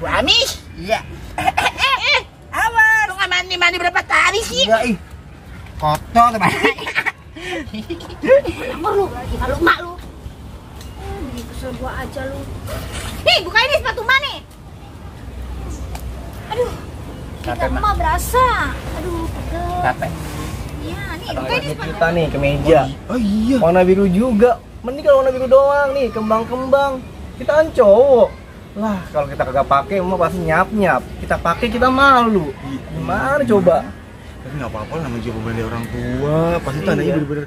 Bu Amis? Iya. Awas. Lu nggak mandi berapa hari sih? Enggak, ih. Kotor banget. Nomor lu, kalau mak lu. Bikin kesel gua aja lu. Nih, buka ini sepatu mak nih. Aduh. Capek, Kita mah berasa. Aduh, pegel. Capek. Iya, nih, buka ini sepatu. Kita nih ke meja. Oh iya. Warna biru juga. Mending kalau warna biru doang nih, kembang-kembang. Kita kan cowok. Lah, kalau kita kagak pakai mah pasti nyap-nyap. Kita pakai kita malu. Gimana coba? Tapi nggak apa-apa namanya juga pembeli orang tua. Pasti tandanya bener-bener.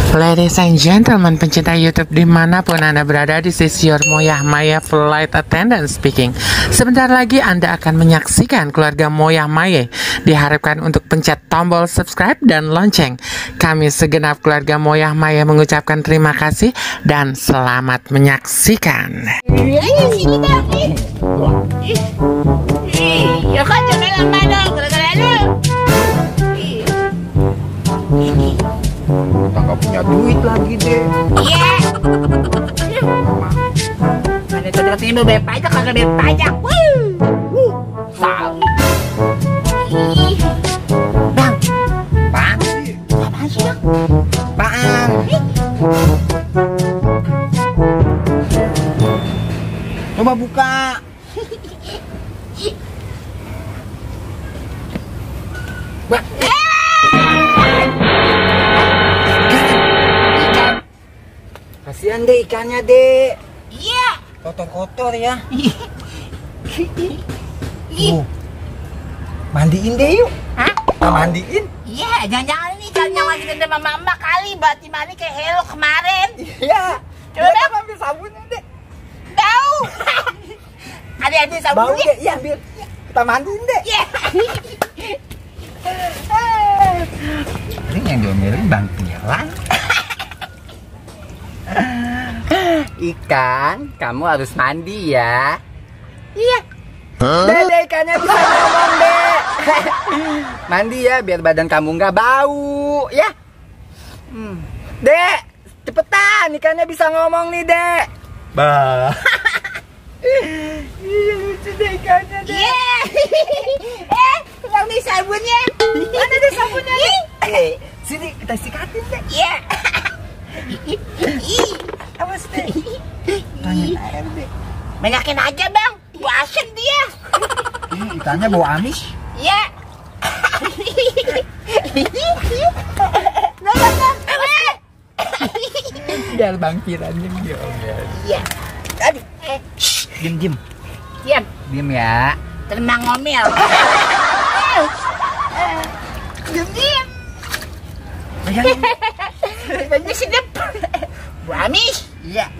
Ladies and gentlemen, pencinta YouTube dimanapun Anda berada, this is your Moyah Maya Flight Attendant speaking. Sebentar lagi Anda akan menyaksikan keluarga Moyah Maya. Diharapkan untuk pencet tombol subscribe dan lonceng. Kami segenap keluarga Moyah Maya mengucapkan terima kasih dan selamat menyaksikan. Ayo sini bang. Ya kan jangan lama dong, gara-gara lu. Kita nggak punya duit lagi deh. Iya. Mana tuh deketin lu bayar pajak kagak bayar pajak. Salah. Bang. Apaan? Apaan sih bang? Apaan? Coba buka. Bang. Kasihan deh ikannya deh. Iya. Kotor-kotor ya. Mandiin deh yuk. Hah? Kita mandiin. Iya, jangan-jangan ini ikan yang lagi kena mama kali berarti mani kayak Hello kemarin. Iya. Coba bang. Ambil sabunnya deh. Bau. Ada sabun Bau deh. deh. Iya ambil. Kita mandiin deh. Iya. Ini yang diomelin Bang Tiran. Ikan, kamu harus mandi ya. Iya. Dek, ikannya bisa ngomong, Dek. Mandi ya, biar badan kamu nggak bau, ya. Dek, cepetan, ikannya bisa ngomong nih, Dek. Bah. Iya, lucu deh ikannya, Dek. Iya. Yang di sabunnya. Mana ada sabunnya? Sini, kita sikatin, Dek. Iya. Awas, Dek. Tanya air, Dek. Banyakin aja bang, bosen dia. Ikannya bau amis. Iya. Biar Bang Tiran yang diomel. Iya. Aduh. Diem. Diam. Diem ya. Tenang ngomel. Diam. Ini sedep. Bu Amis. Iya.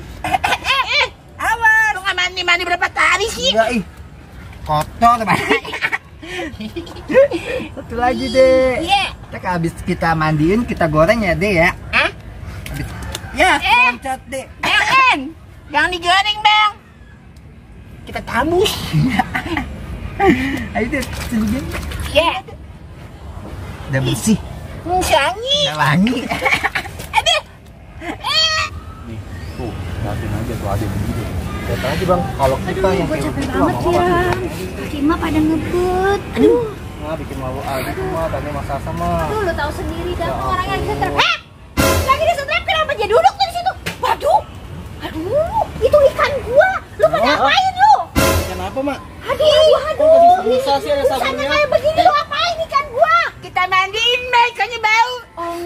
Awas. Lu nggak mandi berapa hari sih? Enggak, ih. Kotor banget. Satu lagi deh. Iya. Kita habis kita mandiin, kita goreng ya deh ya. Hah? Ya, loncat deh. Jangan digoreng bang. Kita tabus. Ayo deh, sini. Iya. Udah bersih. Wangi. Udah wangi. Aduh. Nih, tuh, liatin aja tuh ada begitu. Lihat aja bang, kalau kita yang Gue kayak capek begitu banget ya. Cima pada ngebut. Aduh. Nah, bikin malu aja tuh mah, tadi Mas Asa mah. Tuh lu tahu sendiri dah Ya orangnya ampun. bisa trap. Lagi di strap kenapa dia duduk tuh di situ? Waduh. Aduh, itu ikan gua. Lu mau ngapain lu? Kenapa mak? Aduh. Bisa sih ada Busanya sabunnya. kayak begini lu ngapain ikan gua? Kita mandiin mbak, ikannya bau.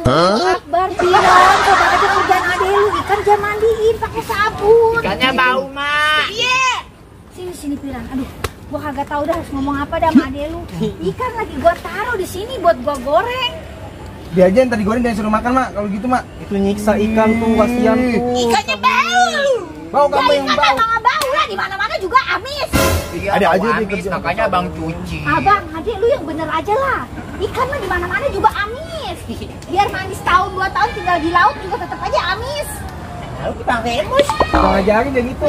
Oh, Akbar bilang coba aja kerjaan adek lu ikan jangan mandiin pakai sabun. Ikannya bau mak. Iya. Sini Piran. Aduh, gua kagak tahu dah harus ngomong apa dah sama adek lu. Ikan lagi gua taruh di sini buat gua goreng. Dia aja yang tadi goreng dan suruh makan mak. Kalau gitu mak. Itu nyiksa ikan tuh, kasihan tuh. Ikannya bau. Bau kamu Ya, yang ikan bau. emang nggak bau lah di mana-mana juga amis. Iya, Ada bau aja dia amis, kerja. makanya Bang cuci. Abang, adek lu yang bener aja lah. Ikan mah di mana-mana juga amis. Biar mandi setahun 2 tahun tinggal di laut juga tetap aja amis. Lalu kita remus. Bang ajarin dia gitu.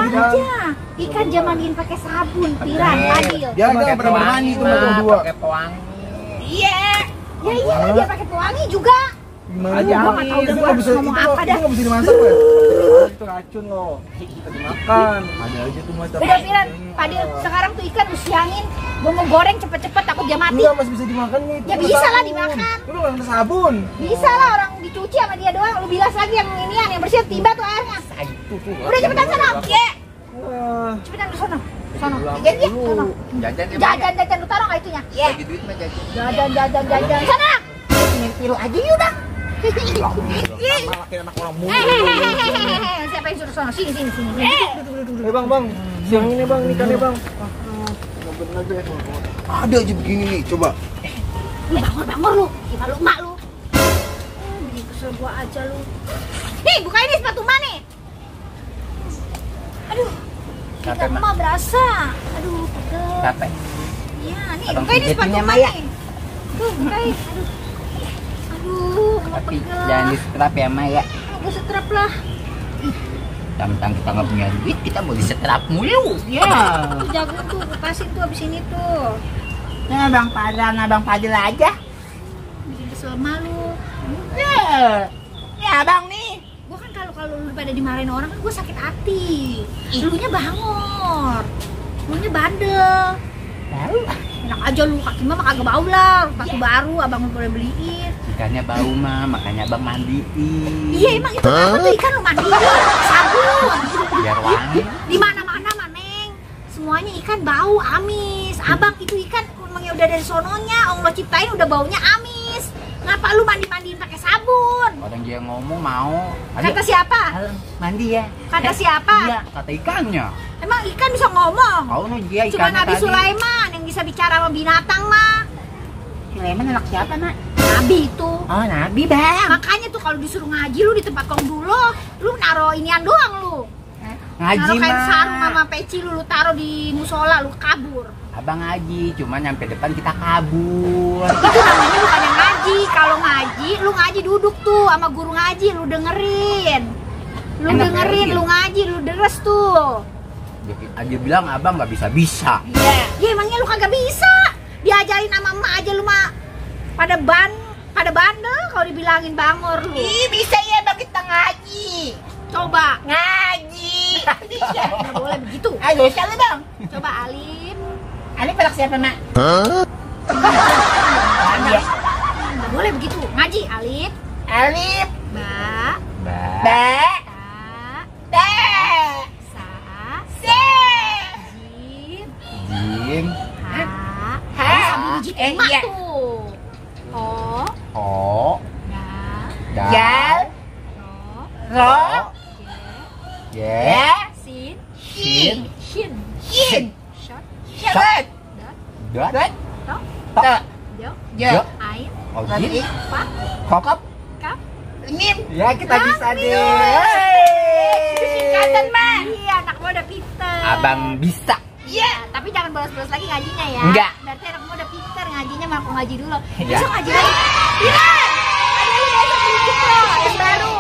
Aja. Ikan jangan mandiin pakai sabun, Piran, adil. Dia nggak pernah berani tuh sama berdua. Pakai pewangi. Iya. Ya iyalah dia pakai pewangi juga. Gimana Aduh, gua nggak tahu udah gua harus ngomong apa dah. Itu nggak bisa dimasak ya? racun loh. Kita dimakan. Ada aja tuh mas. Udah Piran, Fadil, sekarang tuh ikan lu siangin. Gua mau goreng cepet-cepet takut dia mati. Enggak, masih bisa dimakan nih. Ya bisa lah dimakan. Lu nggak ada sabun. Bisa lah, orang dicuci sama dia doang. Lu bilas lagi yang inian, yang bersih tiba tuh airnya. Udah cepetan sana. Ye. Wah. Cepetan ke sono. Sono. Jajan ya, sono. Jajan lu taruh enggak itunya? Ye. Bagi duit mah jajan. Jajan. Sana. Mimpi lu aja yaudah. Malah kayak anak orang mulu. Siapa yang suruh sono? Sini. Bang, siang ini bang, ikannya bang. Ada aja begini nih, coba. Lu bangor lu. Gimana lu emak lu? Bikin kesel gua aja lu. Nih, buka ini sepatu emak nih. Aduh. Kita Capek, Mak. emak berasa. Aduh, pegel. Capek. Iya, nih, Abang buka ini sepatu pijetinnya, emak Maya. nih. Tuh, buka ini. Aduh, emak Tapi pegel. jangan disetrap ya, Maya. Gua setrap lah. Tentang kita nggak punya duit, kita mau disetrap mulu. Ya. Tuh jago tuh, kupasin tuh abis ini tuh. Nah, Bang Fadil aja. Bikin kesel malu. Ya, Abang nih. Gua kan kalau lu pada dimarahin orang kan gua sakit hati. Lunya bangor. Lunya bandel. Enak aja lu, kaki mah kagak bau lah. Sepatu baru abang lu boleh beliin. Ikannya bau mah, makanya abang mandiin. Iya emang itu apa tuh ikan lu mandiin? Sabun. Biar wangi. Di mana-mana Maneng. Semuanya ikan bau amis. Abang itu ikan emangnya udah dari sononya, Allah ciptain udah baunya amis. Ngapa lu mandi-mandiin pakai sabun? Orang dia ngomong mau. Kata siapa? Mandi ya. Kata siapa? Iya, kata ikannya. Emang ikan bisa ngomong? Kau nih dia Cuma ikannya Nabi tadi. Sulaiman yang bisa bicara sama binatang mah. Sulaiman anak siapa, Nak? Nabi itu. Oh, Nabi, Bang. Makanya tuh kalau disuruh ngaji lu di tempat kong dulu, lu naro inian doang lu. Ngaji Naro kain mah. sarung sama peci lu taruh di musola, lu kabur. Abang ngaji, cuma nyampe depan kita kabur. Itu namanya bukan yang ngaji. Kalau ngaji, lu ngaji duduk tuh sama guru ngaji, lu dengerin. Lu Enak dengerin, ya, lu ngaji, lu deres tuh. Dia bilang abang nggak bisa. Iya. Ya emangnya lu kagak bisa. Diajarin sama emak aja lu mah pada bandel kalau dibilangin bangor lu. Ih, bisa ya Bang kita ngaji. Coba. Ngaji. Nggak boleh begitu. Ayo, sekali Bang. Coba Alif. Ali pelak siapa, Mak? Nggak boleh begitu. Ngaji Alif. Alif, Ba. Ba. Ba, Ta. Te, Sa. Se, Jim. Jim. Ha. Ha. Biji Eh, emak iya. tuh. O. O. Da. Da. Jal, Ro. Ro, Ye. Ya, Sin. Shin, Shin. Shin, Shot. Shabbat, Dot. Dot, To. To, Jo. Jo, Ain. Ojin. Pa. Kokop. Kap. Mim. Ya kita bisa deh. Itu singkatan, Mak. Iya, anak gua udah pinter. Abang bisa. Iya. Tapi jangan bolos-bolos lagi ngajinya ya. Enggak. Berarti anak gua udah pinter ngajinya, mah aku ngaji dulu. Iya. Besok ngaji lagi. Iya. Ada lu besok beli ikro yang baru.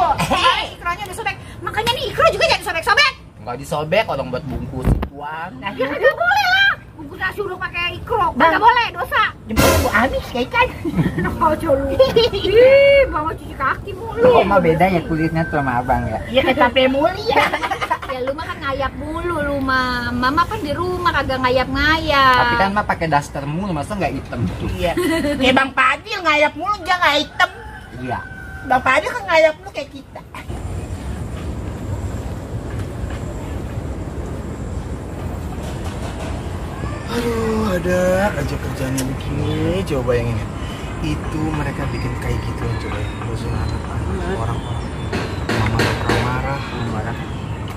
Ikronya udah sobek. Makanya nih ikro juga jangan sobek-sobek. Nggak disobek, orang buat bungkus ituan. Nah, Ya kagak boleh lah. Bungkus nasi uduk pakai ikro. Bang. Kagak boleh, dosa. jempolnya Bu Amis kayak ikan. Enak aja lu. Ih, bawa cuci kaki mulu. Oh, mah beda ya kulitnya tuh sama abang ya. Iya, kayak tape mulia. Ya lu mah kan ngayap mulu lu mah. Mama kan di rumah kagak ngayap-ngayap. Tapi kan mah pakai daster mulu, masa nggak hitam gitu? Iya. Kayak Bang Fadil ngayap mulu, dia nggak hitam. Iya. Bang Fadil kan ngayap mulu kayak kita. Aduh, ada aja kerjanya begini. Coba yang ini. Itu mereka bikin kayak gitu coba ya. Bosan anak-anak, orang-orang. Mama marah.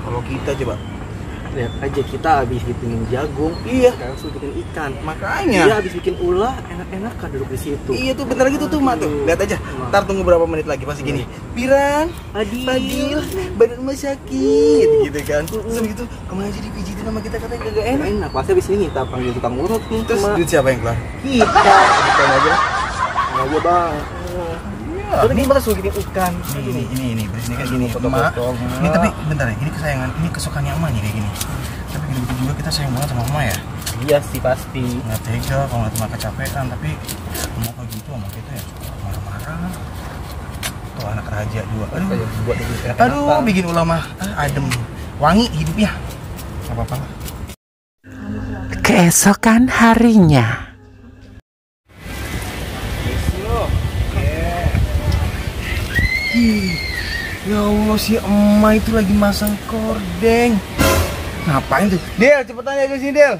Kalau kita coba lihat aja, kita habis hitungin jagung. Iya. Sekarang suruh bikin ikan. Makanya. Iya, habis bikin ulah, enak-enakan duduk di situ. Iya tuh, bentar lagi tuh Mak tuh. Lihat aja. Ntar tunggu berapa menit lagi pasti gini. Piran, Fadil, badan Mas sakit gitu kan. Terus gitu, kemana aja dipijitin sama kita katanya kagak enak. Enak, pasti abis ini kita panggil tukang urut nih. Terus duit siapa yang keluar? Kita. Kita aja. Aja bang. Terus ini malah suruh bikin ikan. Ini berisnya kayak gini. Emak. Ini tapi bentar ya, ini kesayangan, ini kesukaannya emak nih kayak gini. Tapi gitu juga kita sayang banget sama emak ya. Iya sih pasti. Nggak tega kalau ngeliat emak kecapean, tapi emak kayak gitu sama kita ya marah-marah. Tuh anak raja 2. Kayak buat Aduh, bikin ulama adem. Wangi hidupnya. Gak apa-apa lah. Keesokan harinya. Ya Allah, si emak itu lagi masang kordeng. Ngapain tuh? Del, cepetan ya ke sini, Del.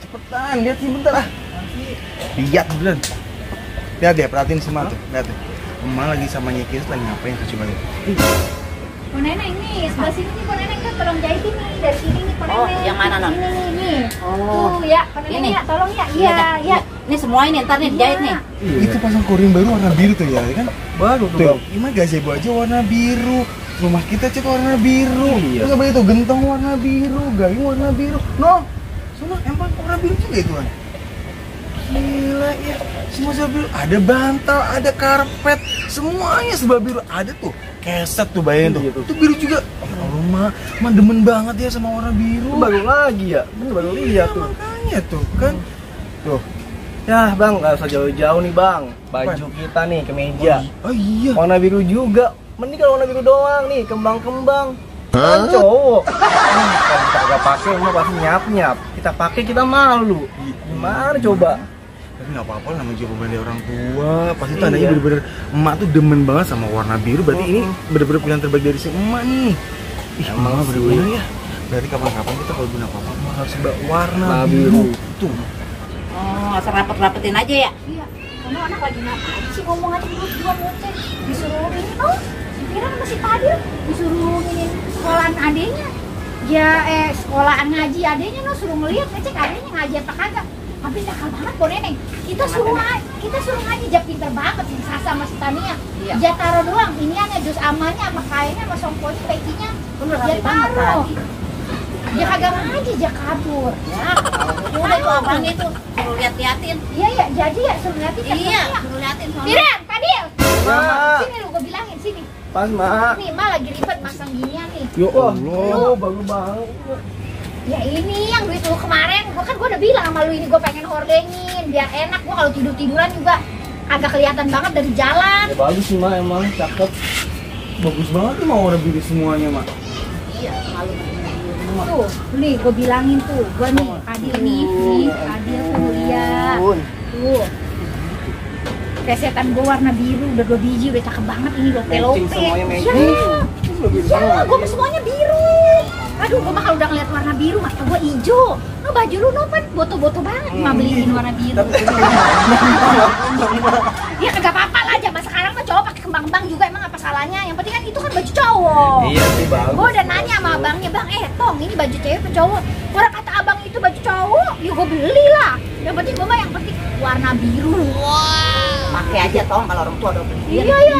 Cepetan, lihat sih bentar ah. Lihat beneran. Lihat deh, perhatiin semua tuh. Lihat tuh. Emak lagi sama Nyekis lagi ngapain tuh, coba lihat. Kok Nenek nih, sebelah sini nih Kok Nenek kan tolong jahitin nih dari sini nih Kok Nenek. Oh, yang mana, Non? Ini nih. Oh. Tuh ya, Kok Nenek Ini? ya, tolong ya. Iya, Iya, iya. Ini semua ini ntar nih dijahit nih. Itu pasang kordeng baru warna biru tuh ya, kan? Baru tuh, Tuh, Bang. Ima gazebo aja warna biru. Rumah kita cat warna biru. Iya. Terus apa itu gentong warna biru, gayung warna biru. No, semua empang warna biru juga itu kan. Gila ya, semua serba biru. Ada bantal, ada karpet, semuanya serba biru. Ada tuh keset tuh bayangin tuh. Iya tuh. Itu biru juga. Ya Allah, mah demen banget ya sama warna biru. Baru lagi ya, bener baru lihat tuh. Makanya tuh kan. Tuh. Ya bang, nggak usah jauh-jauh nih bang. Baju kita nih kemeja. Oh iya. Warna biru juga. Mending kalau warna biru doang nih, kembang-kembang. Kan cowok. Kalau kita nggak pakai, mah pasti nyap-nyap. Kita pakai kita malu. Gimana coba? Tapi nggak apa-apa lah, namanya juga pembeli orang tua. Pasti tuh Iya. adanya bener-bener emak tuh demen banget sama warna biru. Berarti ini bener-bener pilihan terbaik dari si emak nih. Ih, Emang emak sih. bener-bener ya. Berarti kapan-kapan kita kalau guna apa-apa emak harus bawa warna Warna biru. biru. Tuh. Oh, asal rapet-rapetin aja ya. Iya. Kamu anak lagi ngapain sih ngomong aja dulu juga ngoceh. Disuruh ini tuh. Kira masih Fadil disuruh ini sekolahan adenya. Ya sekolahan ngaji adenya no suruh ngeliat ngecek adenya ngaji apa kagak. Tapi nakal banget Kok Neneng. Kita suruh ngaji dia pinter banget si Sasa sama si Tania. Iya. Dia taruh doang iniannya jus amalnya sama kainnya sama somponya pekinya. Bener Dia rapi banget taruh. tadi. Dia kagak ngaji dia kabur. Ya, udah itu abangnya itu suruh lihat-liatin. Iya ya jadi ya suruh liatin ya. Iya, suruh liatin soalnya. Piran, Fadil. Mak. Sini lu gue bilangin sini. Pas mak. Nih, Ma lagi ribet masang ginian nih. Ya Wah, Allah. oh, bagus banget. Ya ini yang duit lu kemarin, gua udah bilang sama lu ini gua pengen hordengin biar enak. Gua kalau tiduran juga agak kelihatan banget dari jalan. Ya bagus sih mak, emang cakep. Bagus banget tuh mau warna biru semuanya, Mak. Iya, malu. Tuh, nih gua bilangin tuh, gua nih Adil nih, Adil tuh lihat. Tuh. Kesetan gua warna biru udah 2 biji udah cakep banget ini lope-lope. Matching semuanya, matching. Iya, gua semuanya biru. Aduh, gua mah kalau udah ngeliat warna biru mata gua hijau. No, baju lu no kan boto-boto banget mah beliin warna biru. Ya kagak apa-apa lah, zaman sekarang mah cowok pakai kembang-kembang juga emang apa salahnya? Yang penting kan itu kan baju cowok. Iya sih bagus. Gua udah nanya sama abangnya, "Bang, Tong, ini baju cewek apa cowok?" Orang kata abang itu baju cowok, ya gua beli lah. Yang penting gua mah yang penting warna biru. Pakai aja Tong kalau orang tua udah beli. Iya ya,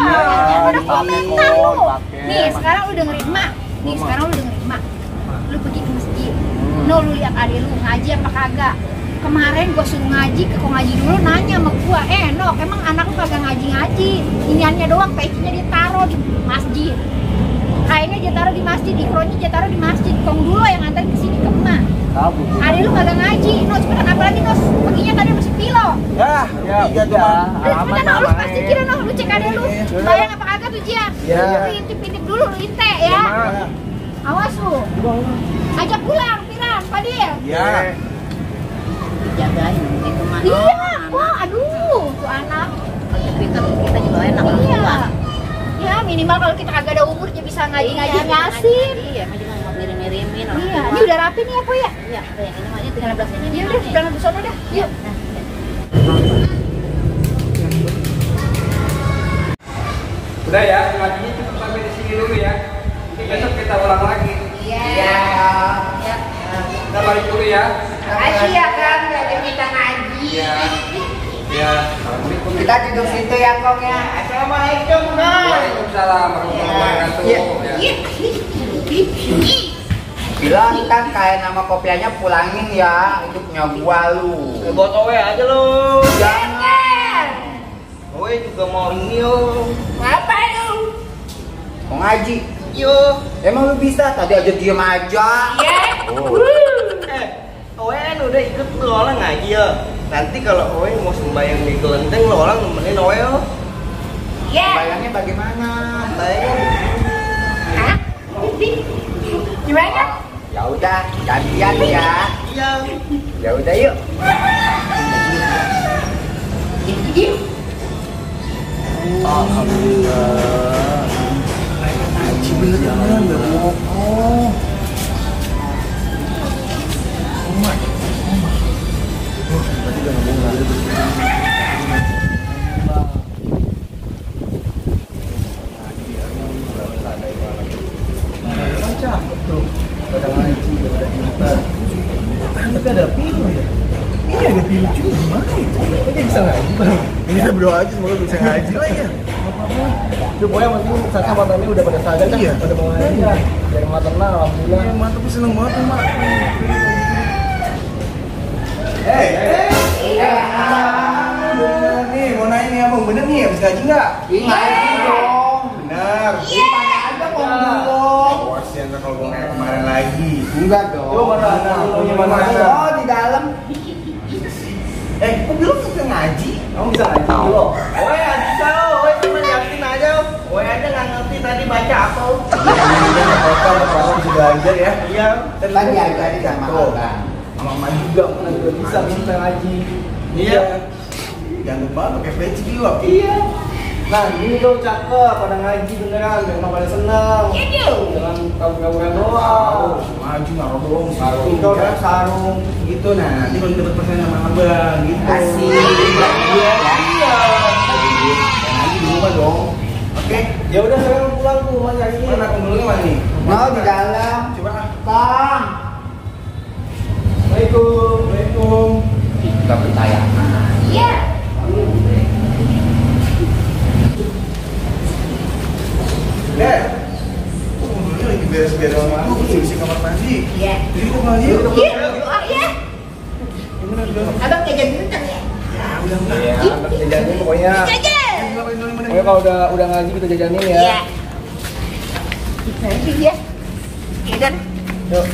ada komentar lu. pakai. Nih sekarang lu dengerin mak. Nih sekarang lu dengerin mak. Lu pergi ke masjid. No, lu lihat adek lu ngaji apa kagak? Kemarin gua suruh ngaji, kok ngaji dulu nanya sama gua, Nok, emang anak lu kagak ngaji-ngaji? Iniannya doang, pecinya dia taruh di masjid. Kainnya dia taruh di masjid, ikronya dia taruh di masjid. Kong dulu yang nganterin ke sini ke emak. Kabur. Adek lu kagak ngaji. No, cepetan apalagi no, perginya tadi masih pilo. Ya udah. Alamat Cepetan no, lu namanya. pasti kira no, lu cek adek lu. Bayang apa kagak tuh Jia? Iya. Lu intip-intip dulu, lu inte ya. Mak. Awas lu. Ajak pulang, Piran, Fadil. Ya. Jagain itu mah. Iya, wah, aduh, tuh anak. Kalau pintar kita juga enak orang Iya. tua. Ya, minimal kalau kita kagak ada umur dia bisa ngaji-ngaji ngasih. Iya, mah juga mau ngirim-ngirimin orang Iya, tua. ini udah rapi nih ya, Po ya? Iya, yang ini mah ini tinggal 16 ini. Ya udah, berangkat ke sono dah. Yuk. Udah ya, ngajinya cukup sampai di sini dulu ya. Nanti besok kita ulang lagi. Iya. Kita balik dulu ya. Makasih ya, Kang, udah kita ngaji. Iya. Ya, assalamualaikum. Kita duduk situ ya Kong ya. Assalamualaikum Kong. Waalaikumsalam warahmatullahi wabarakatuh. Ya. Bilang kan kayak nama kopiannya pulangin ya. Itu punya gua lu. Buat Owe aja lu. Jangan. Owe juga mau ini yo. Apa lu? Mau ngaji? Yo. Emang lu bisa? Tadi aja diem aja. Iya. Oh. Owe kan udah ikut lu orang ngaji ya. Nanti kalau Owe mau sembahyang di kelenteng lu orang nemenin Owe yo. Iya. Bayangnya bagaimana? Hah? Gimana? Ya udah, gantian ya. Iya. Ya udah yuk. Yuk. Alhamdulillah. Ngaji beneran, nggak bohong. Cakep tuh. Pada ngaji, pada pintar. Tapi ada pilu ya. Ini ada pilu juga gimana itu? Ini bisa ngaji bang. Ini kita berdoa aja semoga bisa ngaji lah ya. Itu pokoknya yang penting Sasa matanya udah pada sadar kan? Iya. Pada mau ngaji kan? Dari mata tenang, alhamdulillah. Iya, mak tapi seneng banget mak. Bener nih, mau nanya nih abang, bener nih habis ngaji nggak? Ngaji dong. Bener. Tanya aja kok belum. Awas ya ntar kalau gue kayak kemarin lagi. Enggak dong. Coba mana? Oh, di dalam. Kok belum bisa ngaji? Kamu bisa ngaji dulu? Oe, bisa oe, cuma yakin aja. Oe aja nggak ngerti tadi baca apa. Kalau bisa belajar ya. Iya. Kan diajarin sama abang. Sama emak juga. Mana juga bisa minta ngaji. Iya. Jangan lupa pakai peci juga. Iya. Nah, ini tuh cakep, pada ngaji beneran, memang pada seneng. Iya. Jangan kabur-kaburan doang. Maju naruh dong. Itu kan sarung. Gitu nah, nanti kalau dapat persen sama abang gitu. Asik. Iya. Iya. Dan lagi di rumah dong. Oke. Ya udah sekarang pulang tuh, Mas Yaki. Mana kumpulnya mana nih? Mau di dalam. Coba ah. Kong. Assalamualaikum. Waalaikumsalam. Gak percaya. Iya. Dek. Kumpulnya lagi beres-beres sama aku, bersih kamar mandi. Iya. Jadi kok ngaji? Iya. Iya. Gimana udah? Abang jajan dulu kan ya? Udah enggak. Iya, kita jajanin pokoknya. Jajan. Pokoknya kalau udah ngaji kita jajanin ya. Iya. Nanti ya. Iya dan. Yuk.